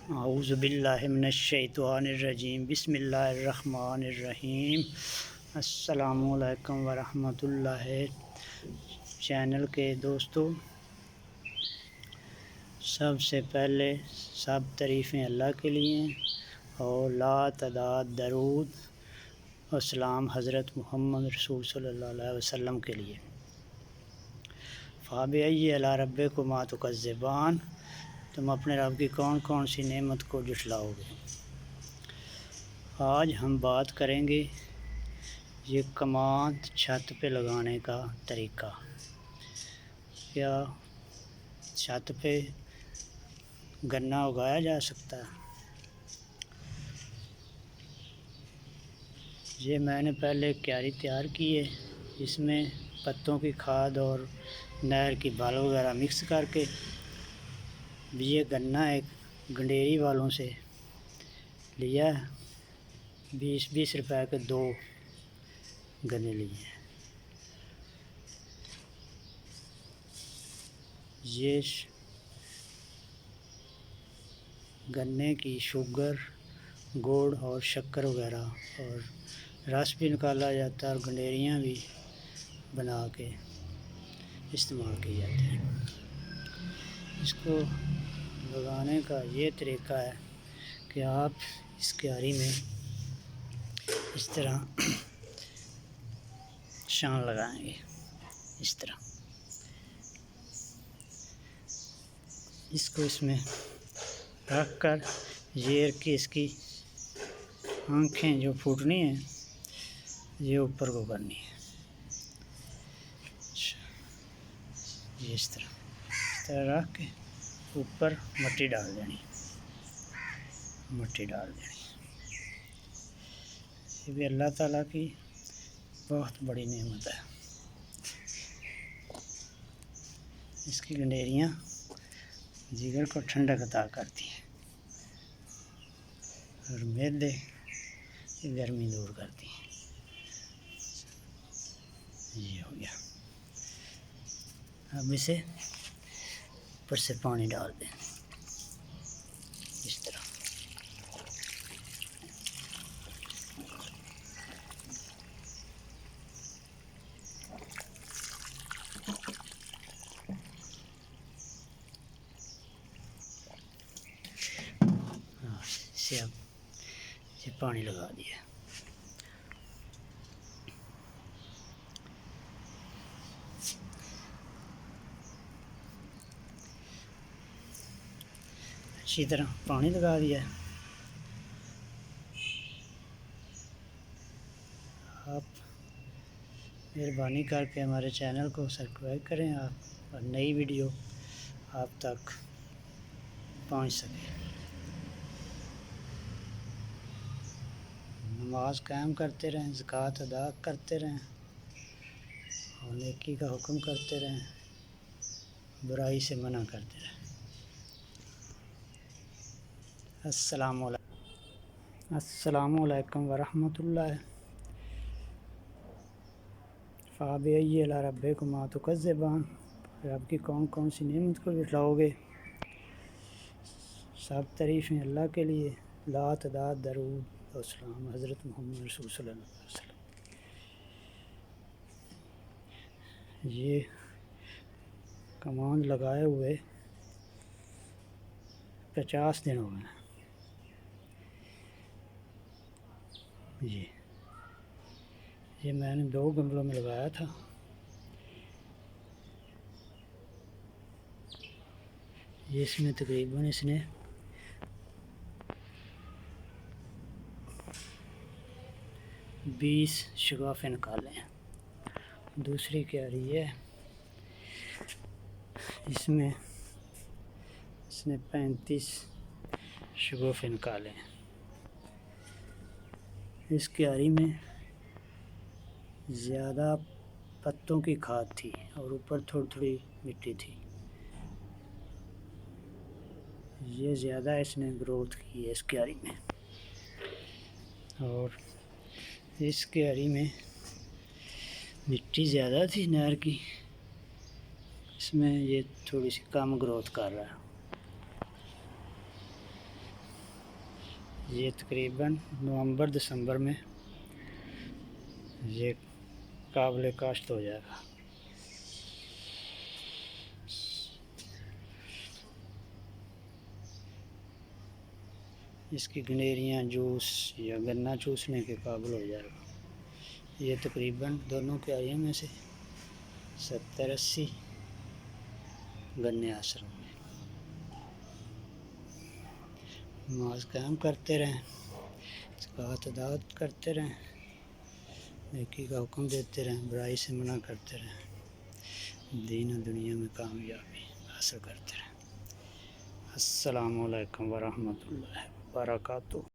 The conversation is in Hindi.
औज़ु बिल्लाहि मिनश्शैतानिर्रजीम बिस्मिल्लाहिर्रहमानिर्रहीम। अस्सलामु अलैकुम वरहमतुल्लाहि। चैनल के दोस्तों, सबसे पहले सब तारीफ़ें अल्लाह के लिए और ला तदाद दरूद और सलाम हज़रत मोहम्मद रसूल सल्लल्लाहु अलैहि वसल्लम के लिए। फ़ाबिअय्यि अला रब्बिकुमा तुकज़्ज़िबान, तुम अपने रब की कौन कौन सी नेमत को जुटलाओगे। आज हम बात करेंगे ये कमाद छत पे लगाने का तरीका। क्या छत पे गन्ना उगाया जा सकता है? ये मैंने पहले क्यारी तैयार की है, इसमें पत्तों की खाद और नहर की बाल वगैरह मिक्स करके ये गन्ना एक गंडेरी वालों से लिया है। 20-20 रुपए के 2 गन्ने लिए हैं। ये गन्ने की शुगर, गुड़ और शक्कर वगैरह और रस भी निकाला जाता है और गंडेरियाँ भी बना के इस्तेमाल की जाती हैं। इसको लगाने का ये तरीका है कि आप इस क्यारी में इस तरह शान लगाएंगे, इस तरह इसको इसमें रख कर ये कि इसकी आँखें जो फूटनी है ये ऊपर को करनी है। ये इस तरह रख के ऊपर मिट्टी डाल देनी, ये भी अल्लाह ताला की बहुत बड़ी नेमत है। इसकी गंडेरियाँ जिगर को ठंडक अता करती हैं और मैदे की गर्मी दूर करती हैं। ये हो गया। अब इसे ऊपर से पानी डाल दें इस तरह। इसे अब ये पानी लगा दिया। अच्छी तरह पानी लगा दिया। आप मेहरबानी करके हमारे चैनल को सब्सक्राइब करें आप और नई वीडियो आप तक पहुंच सके। नमाज कायम करते रहें, ज़कात अदा करते रहें और नेकी का हुक्म करते रहें, बुराई से मना करते रहें। अस्सलामु अलैकुम वरहमतुल्लाह। फ़ाबिअय्यि अला रब्बिकुमा तुकज़्ज़िबान, रब की कौन कौन सी नेमत को जुटलाओगे। सब तारीफ़ें अल्लाह के लिए, ला तदाद दरूद और सलाम हज़रत मोहम्मद रसूल सल्लल्लाहु अलैहि वसल्लम। ये कमांड लगाए हुए 50 दिन हो गए। ये मैंने 2 गमलों में लगाया था। ये इसमें तकरीबन इसने 20 शगाफे निकाले हैं। दूसरी क्यारी है, इसमें इसने 35 शगुफ़े निकाले हैं। इस क्यारी में ज़्यादा पत्तों की खाद थी और ऊपर थोड़ी थोड़ी मिट्टी थी। ये ज़्यादा इसने ग्रोथ की है इस क्यारी में। और इस क्यारी में मिट्टी ज़्यादा थी नहर की, इसमें ये थोड़ी सी कम ग्रोथ कर रहा है। ये तकरीबन नवंबर दिसंबर में ये काबिल काश्त हो जाएगा। इसकी गनेरियाँ जूस या गन्ना चूसने के काबिल हो जाएगा। ये तकरीबन दोनों क्यारियों में से 70-80 गन्ने आश्रम में। नमाज कायम करते रहें, ज़कात अदा करते रहें, नेकी का हुक्म देते रहें, बुराई से मना करते रहें, दीन और दुनिया में कामयाबी हासिल करते रहें। अस्सलामु अलैकुम वरहमतुल्लाहि वबरकातुहू।